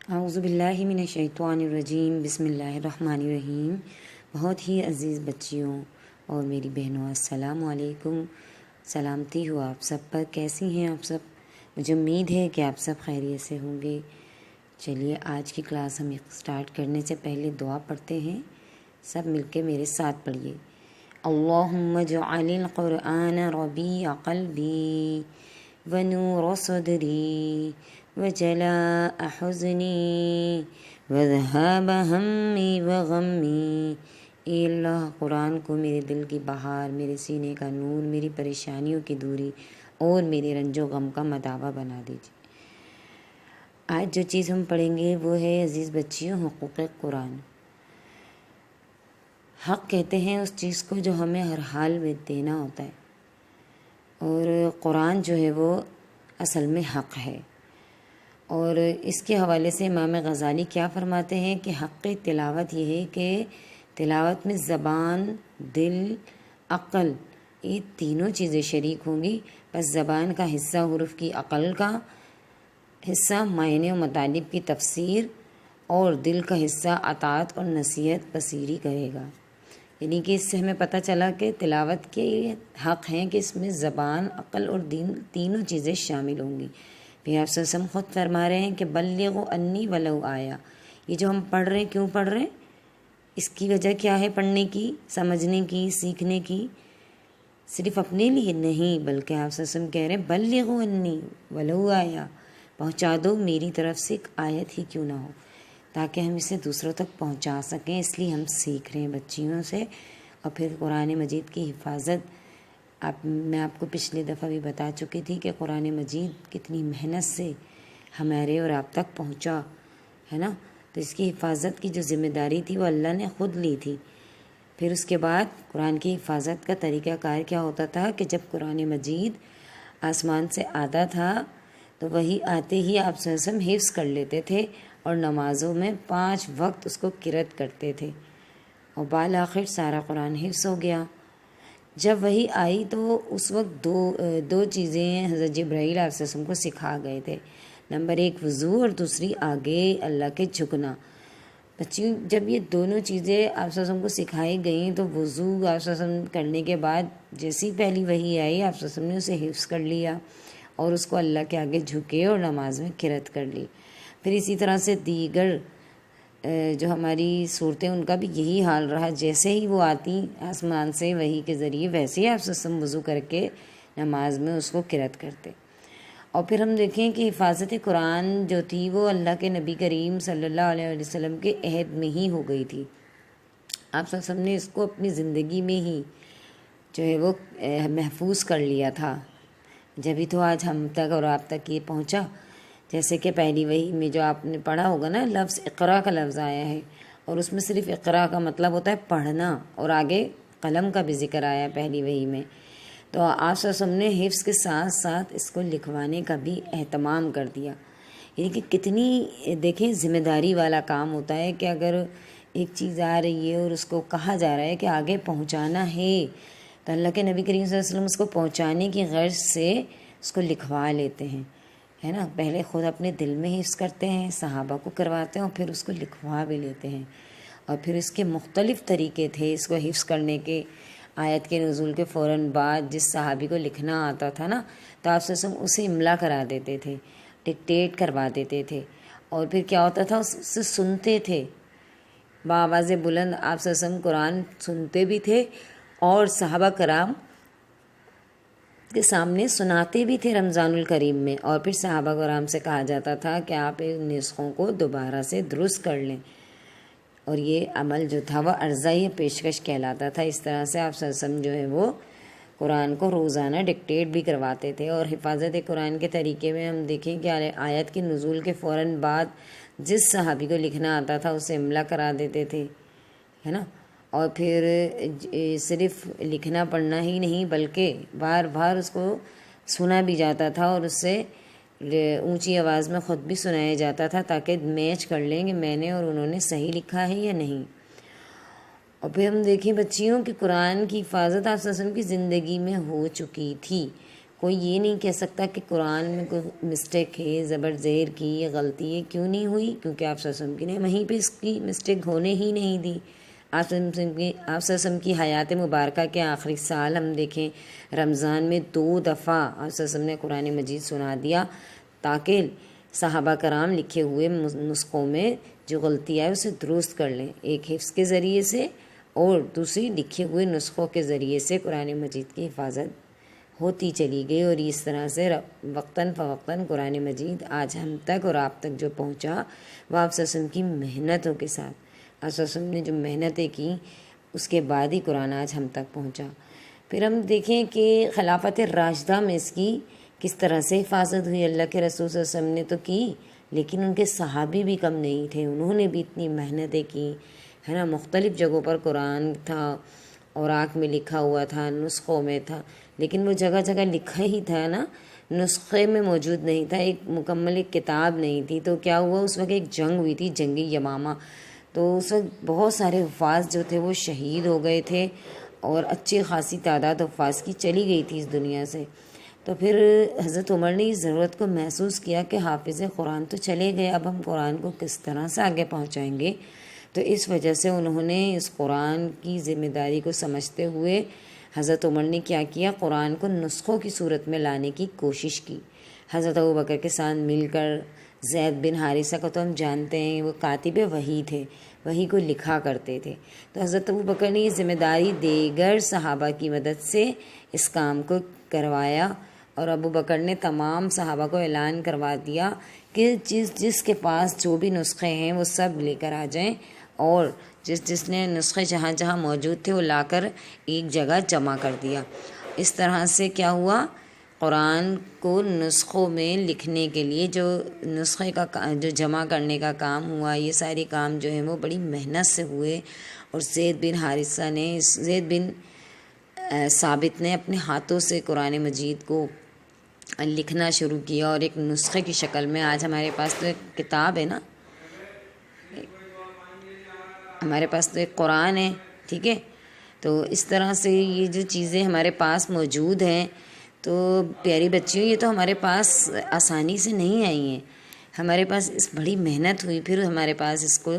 اعوذ باللہ من الشیطان الرجیم، بسم اللہ الرحمن الرحیم۔ بہت ہی عزیز بچیوں اور میری بہنوں، السلام علیکم۔ سلامتی ہو آپ سب پر، کیسی ہیں آپ سب؟ مجھے امید ہے کہ آپ سب خیریت سے ہوں گے۔ چلیے آج کی کلاس ہم اسٹارٹ کرنے سے پہلے دعا پڑھتے ہیں، سب مل کے میرے ساتھ پڑھیے۔ اللہم اجعل القرآن ربیع قلبی ونور صدری وجلاء حزنی وذہاب ہمی وغمی۔ اے اللہ، قرآن کو میرے دل کی بہار، میرے سینے کا نور، میری پریشانیوں کی دوری اور میرے رنج و غم کا مداوع بنا دیجیے۔ آج جو چیز ہم پڑھیں گے وہ ہے عزیز بچیوں، حقوق قرآن۔ حق کہتے ہیں اس چیز کو جو ہمیں ہر حال میں دینا ہوتا ہے، اور قرآن جو ہے وہ اصل میں حق ہے۔ اور اس کے حوالے سے امام غزالی کیا فرماتے ہیں کہ حق تلاوت یہ ہے کہ تلاوت میں زبان، دل، عقل، یہ تینوں چیزیں شریک ہوں گی۔ بس زبان کا حصہ حروف کی، عقل کا حصہ معنی و مطالب کی تفسیر، اور دل کا حصہ اطاعت اور نصیحت پذیری کرے گا۔ یعنی کہ اس سے ہمیں پتہ چلا کہ تلاوت کے حق ہیں کہ اس میں زبان، عقل اور دین تینوں چیزیں شامل ہوں گی۔ پھر آپ صلی اللہ علیہ وسلم خود فرما رہے ہیں کہ بلغوا انی ولو آیا۔ یہ جو ہم پڑھ رہے ہیں، کیوں پڑھ رہے ہیں؟ اس کی وجہ کیا ہے پڑھنے کی، سمجھنے کی، سیکھنے کی؟ صرف اپنے لیے نہیں، بلکہ آپ صلی اللہ علیہ وسلم کہہ رہے ہیں بلغوا انی ولو آیا، پہنچا دو میری طرف سے ایک آیت ہی کیوں نہ ہو، تاکہ ہم اسے دوسروں تک پہنچا سکیں۔ اس لیے ہم سیکھ رہے ہیں بچیوں سے۔ اور پھر قرآن مجید کی حفاظت، میں آپ کو پچھلے دفعہ بھی بتا چکی تھی کہ قرآن مجید کتنی محنت سے ہمارے اور آپ تک پہنچا ہے نا۔ تو اس کی حفاظت کی جو ذمہ داری تھی وہ اللہ نے خود لی تھی۔ پھر اس کے بعد قرآن کی حفاظت کا طریقہ کار کیا ہوتا تھا کہ جب قرآن مجید آسمان سے آتا تھا تو وہی آتے ہی آپ صلی اللہ علیہ وسلم حفظ کر لیتے تھے، اور نمازوں میں 5 وقت اس کو قرأت کرتے تھے، اور بالآخر سارا قرآن حفظ ہو گیا۔ جب وہی آئی تو اس وقت دو چیزیں حضرت جبرائیل علیہ السلام کو سکھا گئے تھے۔ نمبر 1 وضو، اور دوسری آگے اللہ کے جھکنا۔ بچیوں، جب یہ دونوں چیزیں آپ صلی اللہ علیہ وسلم کو سکھائی گئیں تو وضو آپ صلی اللہ علیہ وسلم کرنے کے بعد جیسی پہلی وحی آئی، آپ صلی اللہ علیہ وسلم نے اسے حفظ کر لیا اور اس کو اللہ کے آگے جھکے اور نماز میں قرأت کر لی۔ پھر اسی طرح سے دیگر جو ہماری صورتیں، ان کا بھی یہی حال رہا، جیسے ہی وہ آتی آسمان سے وحی کے ذریعے، ویسے ہی آپ صلی اللہ علیہ وسلم وضو کر کے نماز میں اس کو قرأت کرتے۔ اور پھر ہم دیکھیں کہ حفاظت قرآن جو تھی وہ اللہ کے نبی کریم صلی اللہ علیہ وسلم کے عہد میں ہی ہو گئی تھی۔ آپ صلی اللہ علیہ وسلم نے اس کو اپنی زندگی میں ہی جو ہے وہ محفوظ کر لیا تھا، جبھی تو آج ہم تک اور آپ تک یہ پہنچا۔ جیسے کہ پہلی وحی میں جو آپ نے پڑھا ہوگا نا، لفظ اقرا کا لفظ آیا ہے، اور اس میں صرف اقرا کا مطلب ہوتا ہے پڑھنا، اور آگے قلم کا بھی ذکر آیا پہلی وحی میں۔ تو آپ صلی اللہ علیہ وسلم نے حفظ کے ساتھ ساتھ اس کو لکھوانے کا بھی اہتمام کر دیا۔ یعنی کہ کتنی دیکھیں ذمہ داری والا کام ہوتا ہے کہ اگر ایک چیز آ رہی ہے اور اس کو کہا جا رہا ہے کہ آگے پہنچانا ہے، تو اللہ کے نبی کریم صلی اللہ علیہ وسلم اس کو پہنچانے کی غرض سے اس کو لکھوا لیتے ہیں، ہے نا۔ پہلے خود اپنے دل میں حفظ کرتے ہیں، صحابہ کو کرواتے ہیں، اور پھر اس کو لکھوا بھی لیتے ہیں۔ اور پھر اس کے مختلف طریقے تھے اس کو حفظ کرنے کے۔ آیت کے نزول کے فوراً بعد جس صحابی کو لکھنا آتا تھا نا، تو آپ صلی اللہ علیہ وسلم اسے املا کرا دیتے تھے، ڈکٹیٹ کروا دیتے تھے، اور پھر کیا ہوتا تھا اس سے سنتے تھے بآواز بلند۔ آپ صلی اللہ علیہ وسلم قرآن سنتے بھی تھے اور صحابہ کرام کے سامنے سناتے بھی تھے رمضان الکریم میں۔ اور پھر صحابہ کرام سے کہا جاتا تھا کہ آپ ان نسخوں کو دوبارہ سے درست کر لیں، اور یہ عمل جو تھا وہ عرضۂ پیشکش کہلاتا تھا۔ اس طرح سے آپ صلی اللہ علیہ وسلم جو ہے وہ قرآن کو روزانہ ڈکٹیٹ بھی کرواتے تھے۔ اور حفاظت قرآن کے طریقے میں ہم دیکھیں کہ آیت کے نزول کے فوراً بعد جس صحابی کو لکھنا آتا تھا اسے املا کرا دیتے تھے، ہے نا۔ اور پھر صرف لکھنا پڑھنا ہی نہیں، بلکہ بار بار اس کو سنا بھی جاتا تھا، اور اس سے اونچی آواز میں خود بھی سنایا جاتا تھا تاکہ میچ کر لیں کہ میں نے اور انہوں نے صحیح لکھا ہے یا نہیں۔ اور پھر ہم دیکھیں بچیوں کہ قرآن کی حفاظت آپ صلی اللہ علیہ وسلم کی زندگی میں ہو چکی تھی۔ کوئی یہ نہیں کہہ سکتا کہ قرآن میں کوئی مسٹیک ہے، زبر زیر کی یا غلطی ہے، کیوں نہیں ہوئی؟ کیونکہ آپ صلی اللہ علیہ وسلم کی نے وہیں پہ اس کی مسٹیک ہونے ہی نہیں دی۔ آپ صلی اللہ علیہ وسلم کی حیات مبارکہ کے آخری سال ہم دیکھیں رمضان میں 2 دفعہ آپ صلی اللہ علیہ وسلم نے قرآن مجید سنا دیا تاکہ صحابہ کرام لکھے ہوئے نسخوں میں جو غلطی آئے اسے درست کر لیں، ایک حفظ کے ذریعے سے اور دوسری لکھے ہوئے نسخوں کے ذریعے سے قرآن مجید کی حفاظت ہوتی چلی گئی، اور اس طرح سے وقتاً فوقتاً قرآن مجید آج ہم تک اور آپ تک جو پہنچا وہ آپ صلی اللہ علیہ وسلم کی محنتوں کے ساتھ، آپ صلی اللہ علیہ وسلم نے جو محنتیں کی اس کے بعد ہی قرآن آج ہم تک پہنچا۔ پھر ہم دیکھیں کہ خلافت راشدہ میں اس کی کس طرح سے حفاظت ہوئی۔ اللہ کے رسول صلی اللہ علیہ وسلم نے تو کی، لیکن ان کے صحابی بھی کم نہیں تھے، انہوں نے بھی اتنی محنتیں کی، ہے نا۔ مختلف جگہوں پر قرآن تھا، اوراق میں لکھا ہوا تھا، نسخوں میں تھا، لیکن وہ جگہ جگہ لکھا ہی تھا نا، نسخے میں موجود نہیں تھا، ایک مکمل ایک کتاب نہیں تھی۔ تو کیا ہوا، اس وقت ایک جنگ ہوئی تھی، جنگ یمامہ، تو اس وقت بہت سارے حفاظ جو تھے وہ شہید ہو گئے تھے، اور اچھی خاصی تعداد حفاظ کی چلی گئی تھی اس دنیا سے۔ تو پھر حضرت عمر نے اس ضرورت کو محسوس کیا کہ حافظ قرآن تو چلے گئے، اب ہم قرآن کو کس طرح سے آگے پہنچائیں گے؟ تو اس وجہ سے انہوں نے اس قرآن کی ذمہ داری کو سمجھتے ہوئے حضرت عمر نے کیا کیا، قرآن کو نسخوں کی صورت میں لانے کی کوشش کی۔ حضرت ابوبکر کے ساتھ مل کر، زید بن حارثہ کو تو ہم جانتے ہیں، وہ کاتب وحی تھے، وحی کو لکھا کرتے تھے۔ تو حضرت ابوبکر نے یہ ذمہ داری دیگر صحابہ کی مدد سے اس کام کو کروایا، اور ابوبکر نے تمام صحابہ کو اعلان کروا دیا کہ جس کے پاس جو بھی نسخے ہیں وہ سب لے کر آ جائیں، اور جس نے نسخے جہاں جہاں موجود تھے وہ لا کر ایک جگہ جمع کر دیا۔ اس طرح سے کیا ہوا، قرآن کو نسخوں میں لکھنے کے لیے جو نسخے کا جو جمع کرنے کا کام ہوا، یہ سارے کام جو ہیں وہ بڑی محنت سے ہوئے، اور زید بن ثابت نے اپنے ہاتھوں سے قرآن مجید کو لکھنا شروع کیا، اور ایک نسخے کی شکل میں آج ہمارے پاس تو ایک کتاب ہے نا، ہمارے پاس تو ایک قرآن ہے، ٹھیک ہے۔ تو اس طرح سے یہ جو چیزیں ہمارے پاس موجود ہیں، تو پیاری بچیوں یہ تو ہمارے پاس آسانی سے نہیں آئی ہیں، ہمارے پاس اس بڑی محنت ہوئی، پھر ہمارے پاس اس کو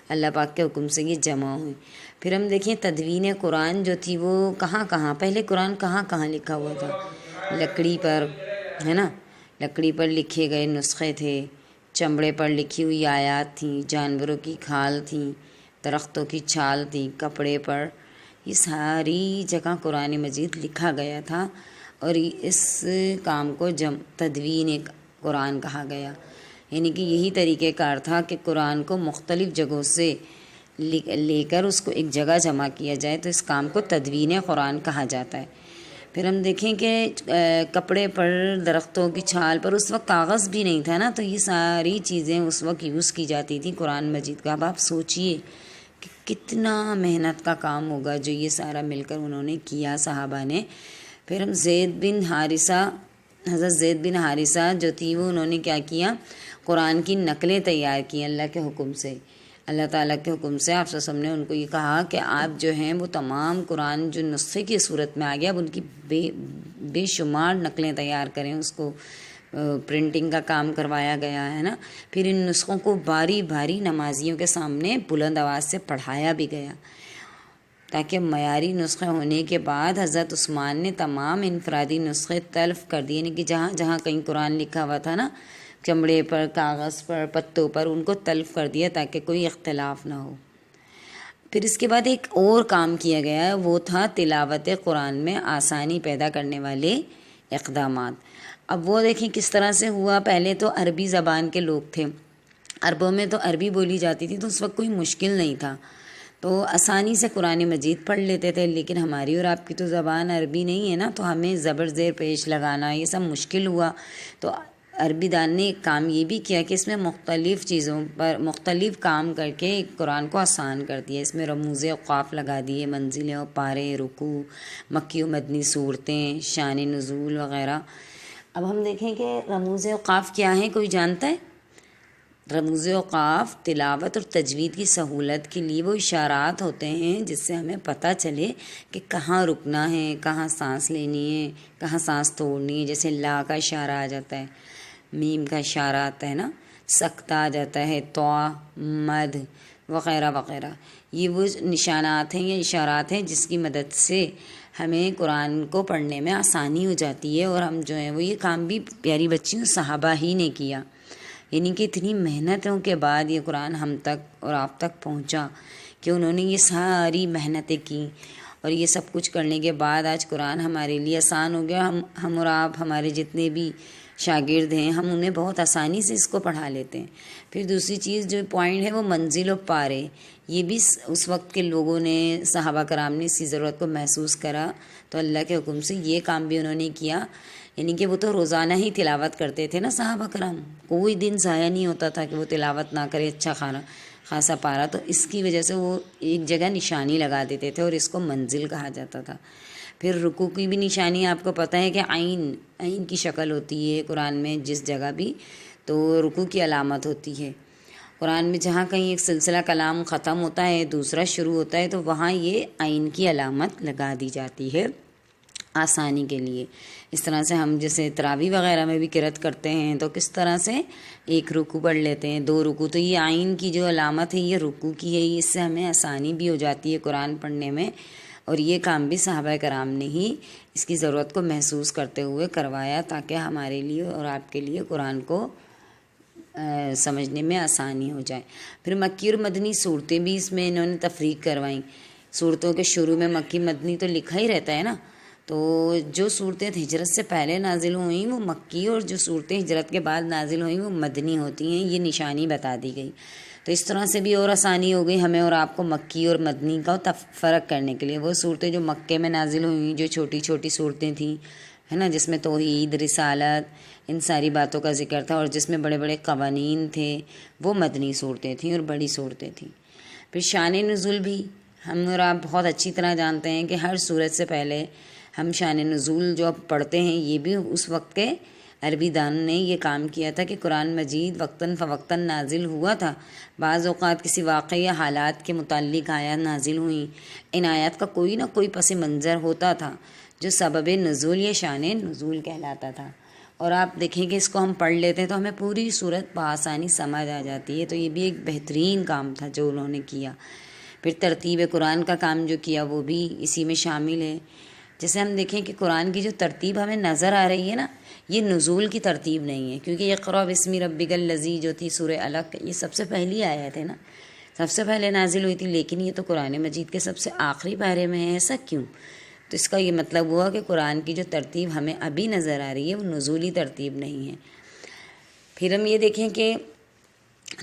اللہ پاک کے حکم سے یہ جمع ہوئی۔ پھر ہم دیکھیں تدوین قرآن جو تھی وہ کہاں پہلے قرآن کہاں لکھا ہوا تھا، لکڑی پر، ہے نا، لکڑی پر لکھے گئے نسخے تھے، چمڑے پر لکھی ہوئی آیات تھیں، جانوروں کی کھال تھیں، درختوں کی چھال تھی، کپڑے پر، یہ ساری جگہ قرآن مجید لکھا گیا تھا، اور اس کام کو تدوین قرآن کہا گیا۔ یعنی کہ یہی طریقہ کار تھا کہ قرآن کو مختلف جگہوں سے لے کر اس کو ایک جگہ جمع کیا جائے، تو اس کام کو تدوین قرآن کہا جاتا ہے۔ پھر ہم دیکھیں کہ کپڑے پر، درختوں کی چھال پر، اس وقت کاغذ بھی نہیں تھا نا، تو یہ ساری چیزیں اس وقت یوز کی جاتی تھی قرآن مجید کا۔ اب آپ سوچئے کہ کتنا محنت کا کام ہوگا جو یہ سارا مل کر انہوں نے کیا صحابہ نے۔ پھر ہم حضرت زید بن حارثہ جو تھی وہ انہوں نے کیا کیا، قرآن کی نقلیں تیار کی اللہ کے حکم سے، اللہ تعالیٰ کے حکم سے۔ آپ صلی اللہ علیہ وسلم نے ان کو یہ کہا کہ آپ جو ہیں وہ تمام قرآن جو نسخے کی صورت میں آ گیا، اب ان کی بے شمار نقلیں تیار کریں، اس کو پرنٹنگ کا کام کروایا گیا ہے نا۔ پھر ان نسخوں کو باری باری نمازیوں کے سامنے بلند آواز سے پڑھایا بھی گیا، تاکہ معیاری نسخے ہونے کے بعد حضرت عثمان نے تمام انفرادی نسخے تلف کر دیے، یعنی کہ جہاں جہاں کہیں قرآن لکھا ہوا تھا نا، چمڑے پر، کاغذ پر، پتوں پر، ان کو تلف کر دیا تاکہ کوئی اختلاف نہ ہو۔ پھر اس کے بعد ایک اور کام کیا گیا، وہ تھا تلاوت قرآن میں آسانی پیدا کرنے والے اقدامات۔ اب وہ دیکھیں کس طرح سے ہوا۔ پہلے تو عربی زبان کے لوگ تھے، عربوں میں تو عربی بولی جاتی تھی، تو اس وقت کوئی مشکل نہیں تھا، تو آسانی سے قرآن مجید پڑھ لیتے تھے۔ لیکن ہماری اور آپ کی تو زبان عربی نہیں ہے نا، تو ہمیں زبر زیر پیش لگانا یہ سب مشکل ہوا۔ تو عربی دان نے ایک کام یہ بھی کیا کہ اس میں مختلف چیزوں پر مختلف کام کر کے قرآن کو آسان کر دیا۔ اس میں رموز اوقاف لگا دیے، منزلیں اور پارے، رکوع، مکی و مدنی صورتیں، شان نزول وغیرہ۔ اب ہم دیکھیں کہ رموز اوقاف کیا ہیں، کوئی جانتا ہے؟ رموز اوقاف تلاوت اور تجوید کی سہولت کے لیے وہ اشارات ہوتے ہیں جس سے ہمیں پتہ چلے کہ کہاں رکنا ہے، کہاں سانس لینی ہے، کہاں سانس توڑنی ہے۔ جیسے لا کا اشارہ آ جاتا ہے، میم کا اشارہ آتا ہے نا، سکتہ آ جاتا ہے، طا، مد وغیرہ وغیرہ۔ یہ وہ نشانات ہیں یا اشارات ہیں جس کی مدد سے ہمیں قرآن کو پڑھنے میں آسانی ہو جاتی ہے، اور ہم جو ہیں وہ یہ کام بھی پیاری بچیوں صحابہ ہی نے کیا، یعنی کہ اتنی محنتوں کے بعد یہ قرآن ہم تک اور آپ تک پہنچا کہ انہوں نے یہ ساری محنتیں کی، اور یہ سب کچھ کرنے کے بعد آج قرآن ہمارے لیے آسان ہو گیا۔ ہم اور آپ، ہمارے جتنے بھی شاگرد ہیں، ہم انہیں بہت آسانی سے اس کو پڑھا لیتے ہیں۔ پھر دوسری چیز جو پوائنٹ ہے وہ منزل و پارے، یہ بھی اس وقت کے لوگوں نے، صحابہ کرام نے اسی ضرورت کو محسوس کرا تو اللہ کے حکم سے یہ کام بھی انہوں نے کیا، یعنی کہ وہ تو روزانہ ہی تلاوت کرتے تھے نا صحابہ کرام، کوئی دن ضائع نہیں ہوتا تھا کہ وہ تلاوت نہ کرے اچھا خاصا پارا، تو اس کی وجہ سے وہ ایک جگہ نشانی لگا دیتے تھے اور اس کو منزل کہا جاتا تھا۔ پھر رکوع کی بھی نشانی آپ کو پتہ ہے کہ عین کی شکل ہوتی ہے قرآن میں، جس جگہ بھی تو رکوع کی علامت ہوتی ہے۔ قرآن میں جہاں کہیں ایک سلسلہ کلام ختم ہوتا ہے، دوسرا شروع ہوتا ہے، تو وہاں یہ عین کی علامت لگا دی جاتی ہے آسانی کے لیے۔ اس طرح سے ہم جیسے تراویح وغیرہ میں بھی قرأت کرتے ہیں تو کس طرح سے ایک رکوع پڑھ لیتے ہیں، 2 رکوع، تو یہ عین کی جو علامت ہے یہ رکوع کی ہے، اس سے ہمیں آسانی بھی ہو جاتی ہے قرآن پڑھنے میں، اور یہ کام بھی صحابہ کرام نے ہی اس کی ضرورت کو محسوس کرتے ہوئے کروایا تاکہ ہمارے لیے اور آپ کے لیے قرآن کو سمجھنے میں آسانی ہو جائے۔ پھر مکی اور مدنی صورتیں بھی اس میں انہوں نے تفریق کروائیں۔ صورتوں کے شروع میں مکی مدنی تو لکھا ہی رہتا ہے نا، تو جو صورتیں ہجرت سے پہلے نازل ہوئیں وہ مکی، اور جو صورتیں ہجرت کے بعد نازل ہوئیں وہ مدنی ہوتی ہیں، یہ نشانی بتا دی گئی۔ تو اس طرح سے بھی اور آسانی ہو گئی ہمیں اور آپ کو مکی اور مدنی کا فرق کرنے کے لیے۔ وہ صورتیں جو مکے میں نازل ہوئیں، جو چھوٹی چھوٹی صورتیں تھیں، ہے نا، جس میں توحید، رسالت، ان ساری باتوں کا ذکر تھا، اور جس میں بڑے بڑے قوانین تھے، وہ مدنی صورتیں تھیں اور بڑی صورتیں تھیں۔ پھر شان نزول بھی ہم اور آپ بہت اچھی طرح جانتے ہیں کہ ہر صورت سے پہلے ہم شان نزول جو پڑھتے ہیں، یہ بھی اس وقت کے عربی دانوں نے یہ کام کیا تھا کہ قرآن مجید وقتاً فوقتاً نازل ہوا تھا، بعض اوقات کسی واقعے یا حالات کے متعلق آیات نازل ہوئیں، ان آیات کا کوئی نہ کوئی پس منظر ہوتا تھا جو سبب نزول یا شان نزول کہلاتا تھا، اور آپ دیکھیں کہ اس کو ہم پڑھ لیتے ہیں تو ہمیں پوری صورت بآسانی سمجھ آ جاتی ہے، تو یہ بھی ایک بہترین کام تھا جو انہوں نے کیا۔ پھر ترتیب قرآن کا کام جو کیا وہ بھی اسی میں شامل ہے۔ جیسے ہم دیکھیں کہ قرآن کی جو ترتیب ہمیں نظر آ رہی ہے نا، یہ نزول کی ترتیب نہیں ہے، کیونکہ اقرأ بسم ربک الذی جو تھی سورہ علق، یہ سب سے پہلی آیت ہے نا، سب سے پہلے نازل ہوئی تھی، لیکن یہ تو قرآن مجید کے سب سے آخری پارے میں ہے، ایسا کیوں؟ تو اس کا یہ مطلب ہوا کہ قرآن کی جو ترتیب ہمیں ابھی نظر آ رہی ہے وہ نزولی ترتیب نہیں ہے۔ پھر ہم یہ دیکھیں کہ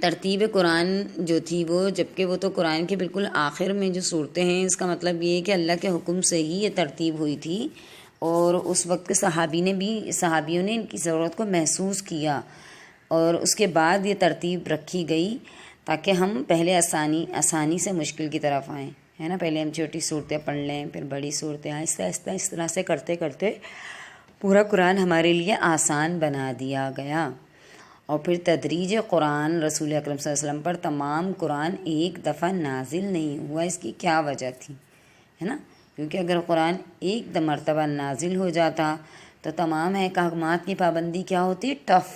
ترتیب قرآن جو تھی وہ، جبکہ وہ تو قرآن کے بالکل آخر میں جو صورتیں ہیں، اس کا مطلب یہ ہے کہ اللہ کے حکم سے ہی یہ ترتیب ہوئی تھی، اور اس وقت کے صحابیوں نے ان کی ضرورت کو محسوس کیا، اور اس کے بعد یہ ترتیب رکھی گئی تاکہ ہم پہلے آسانی سے مشکل کی طرف آئیں، ہے نا، پہلے ہم چھوٹی صورتیں پڑھ لیں، پھر بڑی صورتیں، آہستہ آہستہ اس طرح سے کرتے کرتے پورا قرآن ہمارے لیے آسان بنا دیا گیا۔ اور پھر تدریج قرآن رسول اکرم صلی اللہ علیہ وسلم پر تمام قرآن ایک دفعہ نازل نہیں ہوا، اس کی کیا وجہ تھی، ہے نا، کیونکہ اگر قرآن ایک مرتبہ نازل ہو جاتا تو تمام احکامات کی پابندی کیا ہوتی، ٹف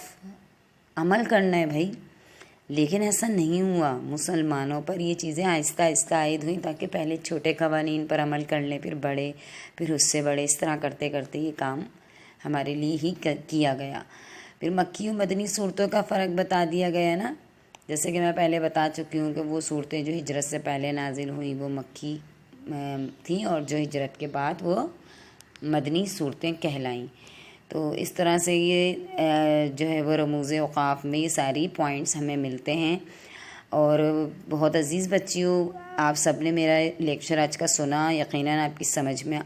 عمل کرنا ہے بھائی، لیکن ایسا نہیں ہوا، مسلمانوں پر یہ چیزیں آہستہ آہستہ عائد ہوئیں تاکہ پہلے چھوٹے قوانین پر عمل کر لیں، پھر بڑے، پھر اس سے بڑے، اس طرح کرتے کرتے یہ کام ہمارے لیے ہی کیا گیا۔ پھر مکی و مدنی صورتوں کا فرق بتا دیا گیا نا، جیسے کہ میں پہلے بتا چکی ہوں کہ وہ صورتیں جو ہجرت سے پہلے نازل ہوئیں وہ مکی تھیں، اور جو ہجرت کے بعد وہ مدنی صورتیں کہلائیں۔ تو اس طرح سے یہ جو ہے وہ رموز اوقاف میں یہ ساری پوائنٹس ہمیں ملتے ہیں۔ اور بہت عزیز بچیوں، آپ سب نے میرا لیکچر آج کا سنا، یقیناً آپ کی سمجھ میں